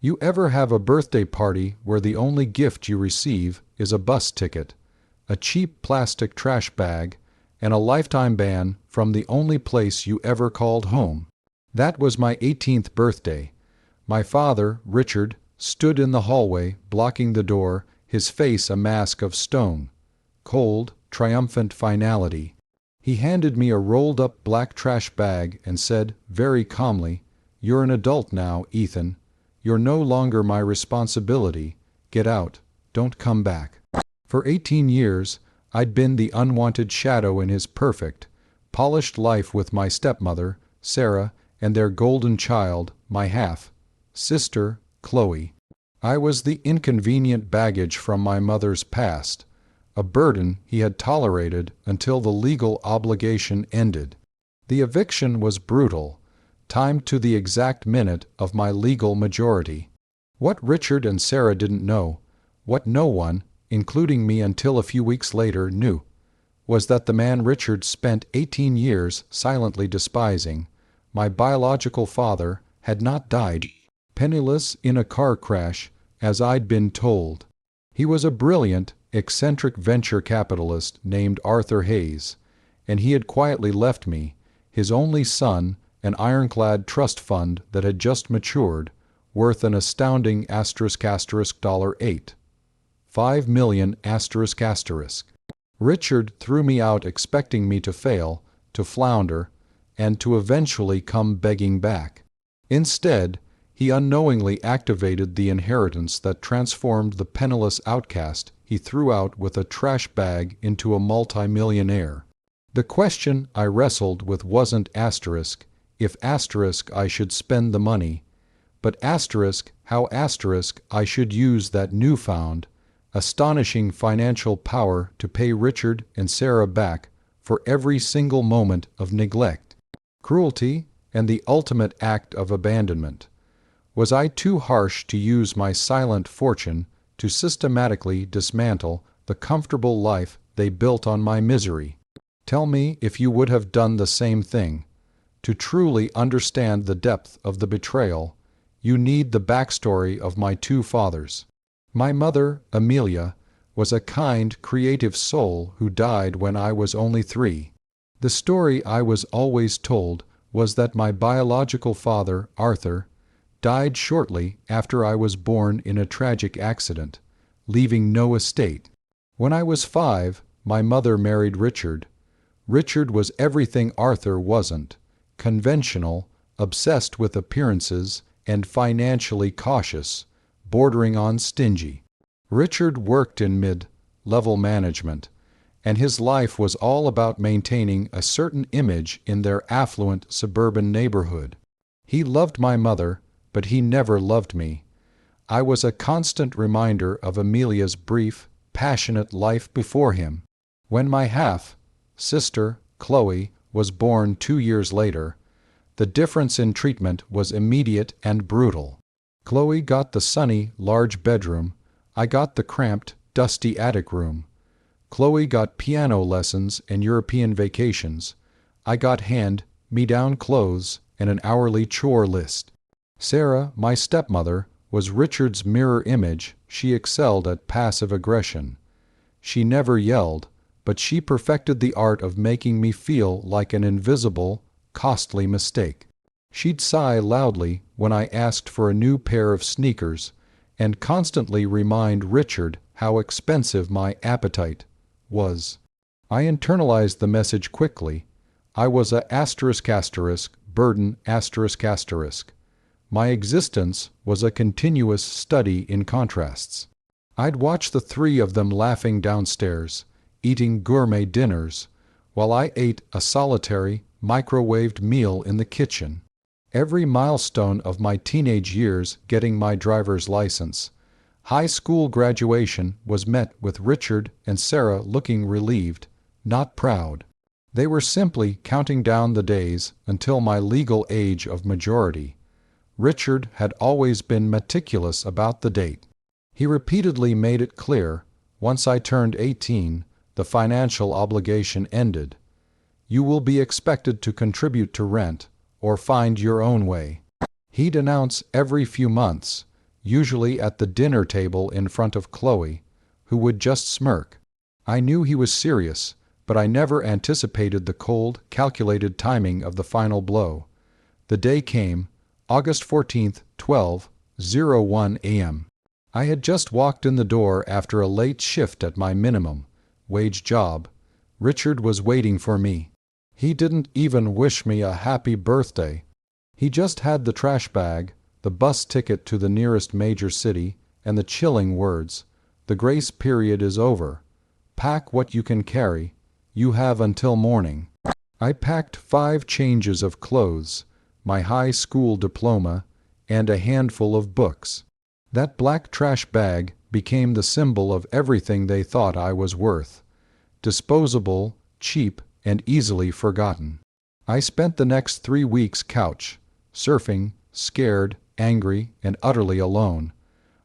You ever have a birthday party where the only gift you receive is a bus ticket, a cheap plastic trash bag, and a lifetime ban from the only place you ever called home? That was my 18th birthday. My father, Richard, stood in the hallway, blocking the door, his face a mask of stone. Cold, triumphant finality. He handed me a rolled-up black trash bag and said, very calmly, "You're an adult now, Ethan. You're no longer my responsibility. Get out. Don't come back." For 18 years, I'd been the unwanted shadow in his perfect, polished life with my stepmother, Sarah, and their golden child, my half-sister, Chloe. I was the inconvenient baggage from my mother's past, a burden he had tolerated until the legal obligation ended. The eviction was brutal, timed to the exact minute of my legal majority. What Richard and Sarah didn't know, what no one, including me until a few weeks later, knew, was that the man Richard spent 18 years silently despising, my biological father, had not died penniless in a car crash, as I'd been told. He was a brilliant, eccentric venture capitalist named Arthur Hayes, and he had quietly left me, his only son, an ironclad trust fund that had just matured, worth an astounding $8.5 million. Richard threw me out expecting me to fail, to flounder, and to eventually come begging back. Instead, he unknowingly activated the inheritance that transformed the penniless outcast he threw out with a trash bag into a multimillionaire. The question I wrestled with wasn't if I should spend the money, but how I should use that newfound, astonishing financial power to pay Richard and Sarah back for every single moment of neglect, cruelty, and the ultimate act of abandonment. Was I too harsh to use my silent fortune to systematically dismantle the comfortable life they built on my misery? Tell me if you would have done the same thing. To truly understand the depth of the betrayal, you need the backstory of my two fathers. My mother, Amelia, was a kind, creative soul who died when I was only 3. The story I was always told was that my biological father, Arthur, died shortly after I was born in a tragic accident, leaving no estate. When I was 5, my mother married Richard. Richard was everything Arthur wasn't: conventional, obsessed with appearances, and financially cautious, bordering on stingy. Richard worked in mid-level management, and his life was all about maintaining a certain image in their affluent suburban neighborhood. He loved my mother, but he never loved me. I was a constant reminder of Amelia's brief, passionate life before him. When my half-sister, Chloe, was born 2 years later, the difference in treatment was immediate and brutal. Chloe got the sunny, large bedroom. I got the cramped, dusty attic room. Chloe got piano lessons and European vacations. I got hand-me-down clothes and an hourly chore list. Sarah, my stepmother, was Richard's mirror image. She excelled at passive aggression. She never yelled, but she perfected the art of making me feel like an invisible, costly mistake. She'd sigh loudly when I asked for a new pair of sneakers, and constantly remind Richard how expensive my appetite was. I internalized the message quickly. I was a burden. My existence was a continuous study in contrasts. I'd watch the 3 of them laughing downstairs, eating gourmet dinners, while I ate a solitary, microwaved meal in the kitchen. Every milestone of my teenage years, getting my driver's license, high school graduation, was met with Richard and Sarah looking relieved, not proud. They were simply counting down the days until my legal age of majority. Richard had always been meticulous about the date. He repeatedly made it clear, once I turned 18, the financial obligation ended. You will be expected to contribute to rent, or find your own way. He'd announce every few months, usually at the dinner table in front of Chloe, who would just smirk. I knew he was serious, but I never anticipated the cold, calculated timing of the final blow. The day came, August 14th, 12:01 a.m. I had just walked in the door after a late shift at my minimum wage job. Richard was waiting for me. He didn't even wish me a happy birthday. He just had the trash bag, the bus ticket to the nearest major city, and the chilling words, "The grace period is over. Pack what you can carry. You have until morning." I packed 5 changes of clothes, my high school diploma, and a handful of books. That black trash bag became the symbol of everything they thought I was worth. Disposable, cheap, and easily forgotten. I spent the next 3 weeks couch, surfing, scared, angry, and utterly alone.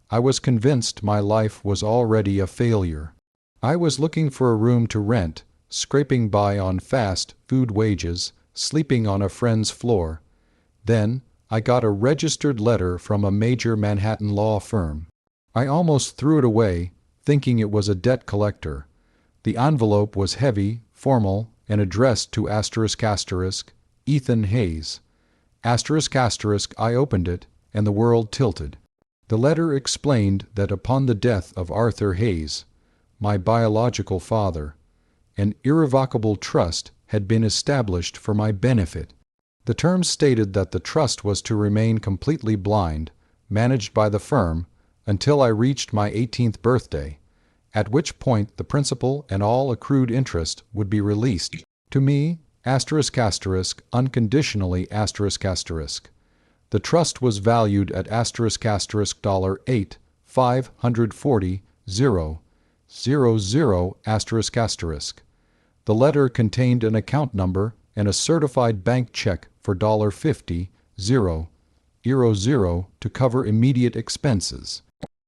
I was convinced my life was already a failure. I was looking for a room to rent, scraping by on fast food wages, sleeping on a friend's floor. Then I got a registered letter from a major Manhattan law firm. I almost threw it away, thinking it was a debt collector. The envelope was heavy, formal, and addressed to **, Ethan Hayes. I opened it, and the world tilted. The letter explained that upon the death of Arthur Hayes, my biological father, an irrevocable trust had been established for my benefit. The terms stated that the trust was to remain completely blind, managed by the firm, until I reached my 18th birthday, at which point the principal and all accrued interest would be released to me, unconditionally. The trust was valued at $8,540,000. The letter contained an account number and a certified bank check for $50,000 to cover immediate expenses.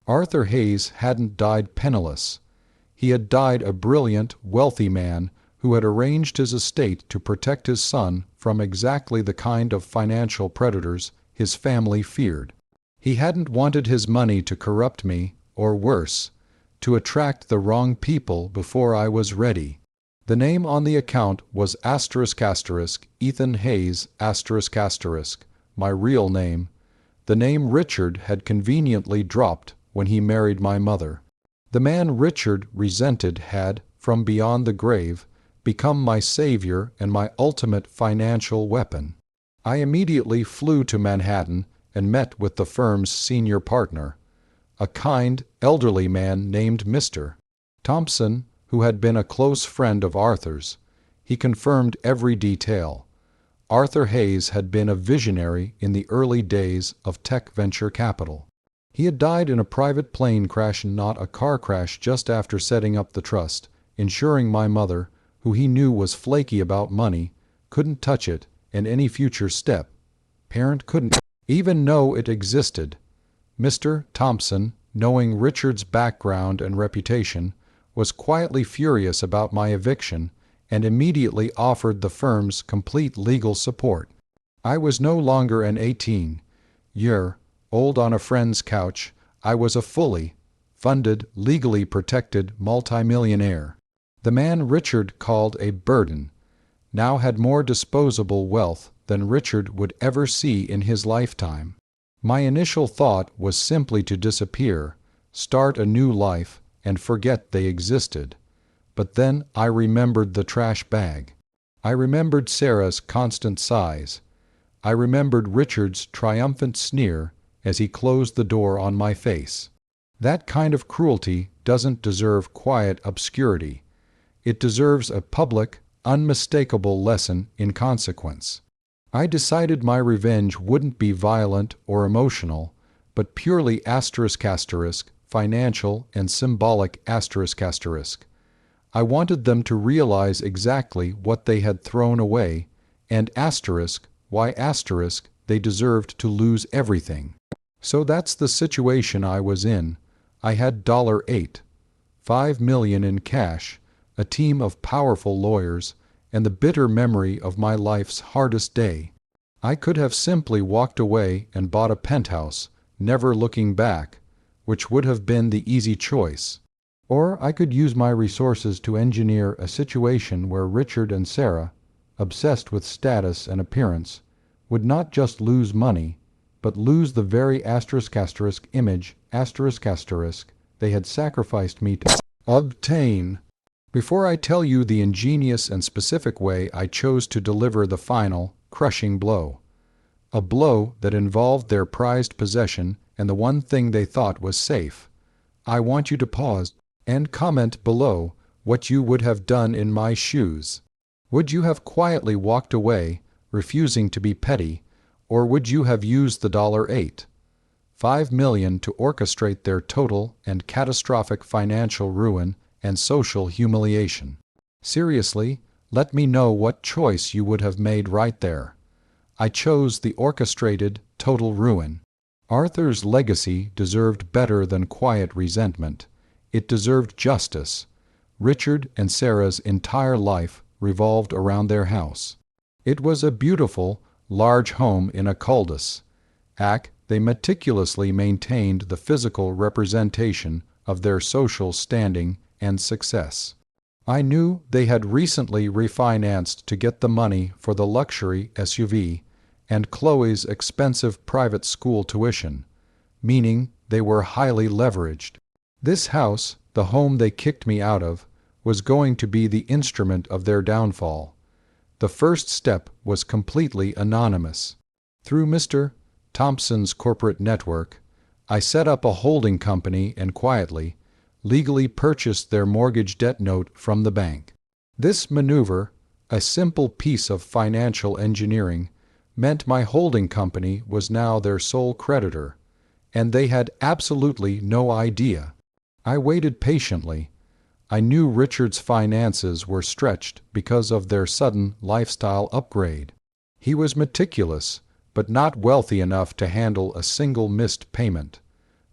Arthur Hayes hadn't died penniless. He had died a brilliant, wealthy man who had arranged his estate to protect his son from exactly the kind of financial predators his family feared. He hadn't wanted his money to corrupt me, or worse, to attract the wrong people before I was ready. The name on the account was Ethan Hayes **, my real name. The name Richard had conveniently dropped when he married my mother. The man Richard resented had, from beyond the grave, become my savior and my ultimate financial weapon. I immediately flew to Manhattan and met with the firm's senior partner, a kind, elderly man named Mr. Thompson, who had been a close friend of Arthur's. He confirmed every detail. Arthur Hayes had been a visionary in the early days of tech venture capital. He had died in a private plane crash and not a car crash just after setting up the trust, ensuring my mother, who he knew was flaky about money, couldn't touch it, and any future parent couldn't even know it existed. Mr. Thompson, knowing Richard's background and reputation, was quietly furious about my eviction and immediately offered the firm's complete legal support. I was no longer an 18-year-old on a friend's couch. I was a fully funded, legally protected multimillionaire. The man Richard called a burden now had more disposable wealth than Richard would ever see in his lifetime. My initial thought was simply to disappear, start a new life, and forget they existed. But then I remembered the trash bag. I remembered Sarah's constant sighs. I remembered Richard's triumphant sneer as he closed the door on my face. That kind of cruelty doesn't deserve quiet obscurity. It deserves a public, unmistakable lesson in consequence. I decided my revenge wouldn't be violent or emotional, but purely financial and symbolic I wanted them to realize exactly what they had thrown away, and why they deserved to lose everything. So that's the situation I was in. I had $5 million in cash, a team of powerful lawyers, and the bitter memory of my life's hardest day. I could have simply walked away and bought a penthouse, never looking back, which would have been the easy choice. Or I could use my resources to engineer a situation where Richard and Sarah, obsessed with status and appearance, would not just lose money, but lose the very image they had sacrificed me to obtain. Before I tell you the ingenious and specific way I chose to deliver the final, crushing blow, a blow that involved their prized possession and the one thing they thought was safe, I want you to pause and comment below what you would have done in my shoes. Would you have quietly walked away, refusing to be petty, or would you have used the $5 million to orchestrate their total and catastrophic financial ruin and social humiliation? Seriously, let me know what choice you would have made right there. I chose the orchestrated, total ruin. Arthur's legacy deserved better than quiet resentment. It deserved justice. Richard and Sarah's entire life revolved around their house. It was a beautiful, large home in a cul-de-sac. They meticulously maintained the physical representation of their social standing and success. I knew they had recently refinanced to get the money for the luxury SUV and Chloe's expensive private school tuition, meaning they were highly leveraged. This house, the home they kicked me out of, was going to be the instrument of their downfall. The first step was completely anonymous. Through Mr. Thompson's corporate network, I set up a holding company and quietly, legally purchased their mortgage debt note from the bank. This maneuver, a simple piece of financial engineering, meant my holding company was now their sole creditor, and they had absolutely no idea. I waited patiently. I knew Richard's finances were stretched because of their sudden lifestyle upgrade. He was meticulous, but not wealthy enough to handle a single missed payment.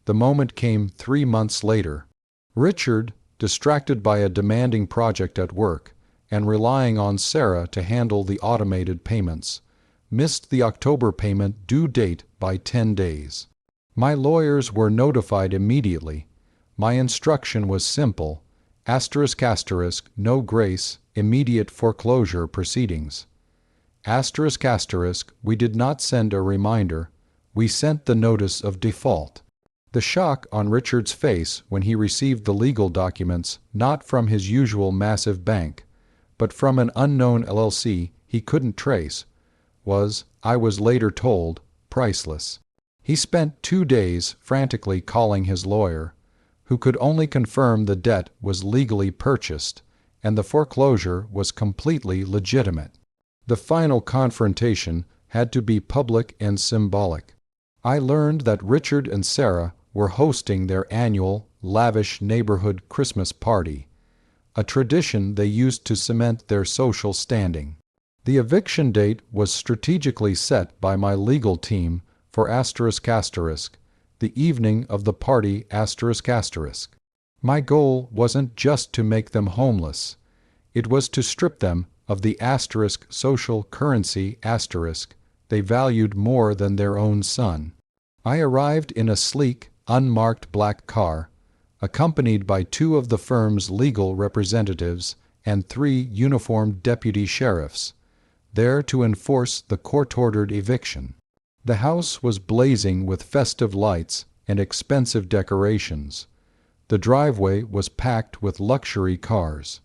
The moment came 3 months later. Richard, distracted by a demanding project at work and relying on Sarah to handle the automated payments, missed the October payment due date by 10 days. My lawyers were notified immediately. My instruction was simple: no grace, immediate foreclosure proceedings. We did not send a reminder, we sent the notice of default. The shock on Richard's face when he received the legal documents, not from his usual massive bank, but from an unknown LLC he couldn't trace, was, I was later told, priceless. He spent 2 days frantically calling his lawyer, who could only confirm the debt was legally purchased and the foreclosure was completely legitimate. The final confrontation had to be public and symbolic. I learned that Richard and Sarah were hosting their annual, lavish neighborhood Christmas party, a tradition they used to cement their social standing. The eviction date was strategically set by my legal team for the evening of the party ***. My goal wasn't just to make them homeless. It was to strip them of the social currency they valued more than their own son. I arrived in a sleek, unmarked black car, accompanied by 2 of the firm's legal representatives and 3 uniformed deputy sheriffs, there to enforce the court-ordered eviction. The house was blazing with festive lights and expensive decorations. The driveway was packed with luxury cars.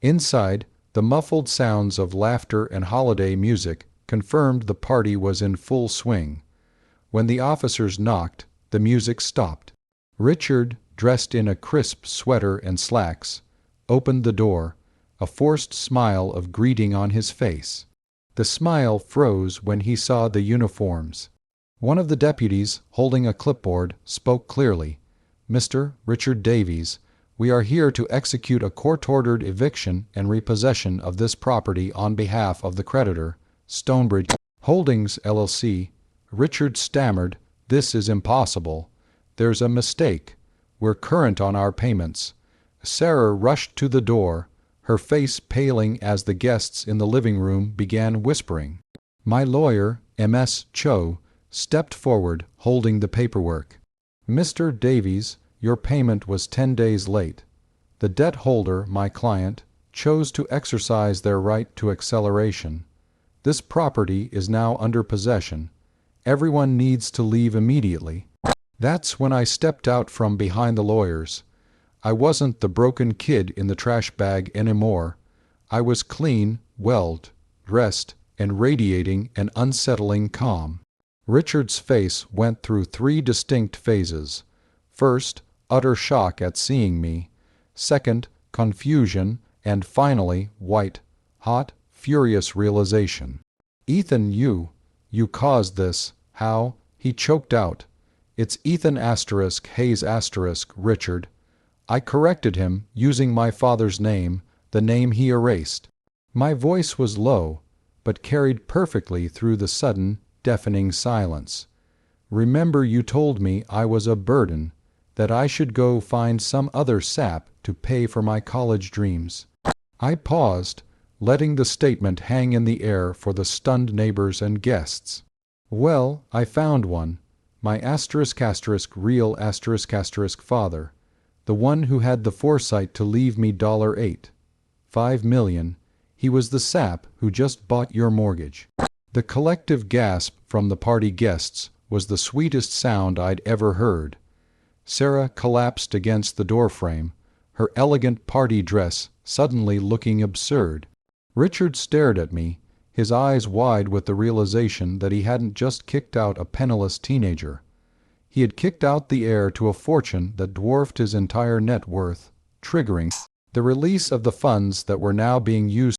Inside, the muffled sounds of laughter and holiday music confirmed the party was in full swing. When the officers knocked, the music stopped. Richard, dressed in a crisp sweater and slacks, opened the door, a forced smile of greeting on his face. The smile froze when he saw the uniforms. One of the deputies, holding a clipboard, spoke clearly. "Mr. Richard Davies, we are here to execute a court-ordered eviction and repossession of this property on behalf of the creditor, Stonebridge Holdings, LLC." Richard stammered, "This is impossible. There's a mistake. We're current on our payments." Sarah rushed to the door, her face paling as the guests in the living room began whispering. My lawyer, M.S. Cho, stepped forward, holding the paperwork. "Mr. Davies, your payment was 10 days late. The debt holder, my client, chose to exercise their right to acceleration. This property is now under possession. Everyone needs to leave immediately." That's when I stepped out from behind the lawyers. I wasn't the broken kid in the trash bag anymore. I was clean, well dressed, and radiating an unsettling calm. Richard's face went through 3 distinct phases. First, utter shock at seeing me. Second, confusion, and finally, white, hot, furious realization. "Ethan, you caused this. How?" he choked out. "It's Ethan Hayes Richard. I corrected him, using my father's name, the name he erased." My voice was low, but carried perfectly through the sudden, deafening silence. "Remember you told me I was a burden, that I should go find some other sap to pay for my college dreams." I paused, letting the statement hang in the air for the stunned neighbors and guests. "Well, I found one. My real father. The one who had the foresight to leave me $8. $5 million. He was the sap who just bought your mortgage." The collective gasp from the party guests was the sweetest sound I'd ever heard. Sarah collapsed against the doorframe, her elegant party dress suddenly looking absurd. Richard stared at me, his eyes wide with the realization that he hadn't just kicked out a penniless teenager. He had kicked out the heir to a fortune that dwarfed his entire net worth, triggering the release of the funds that were now being used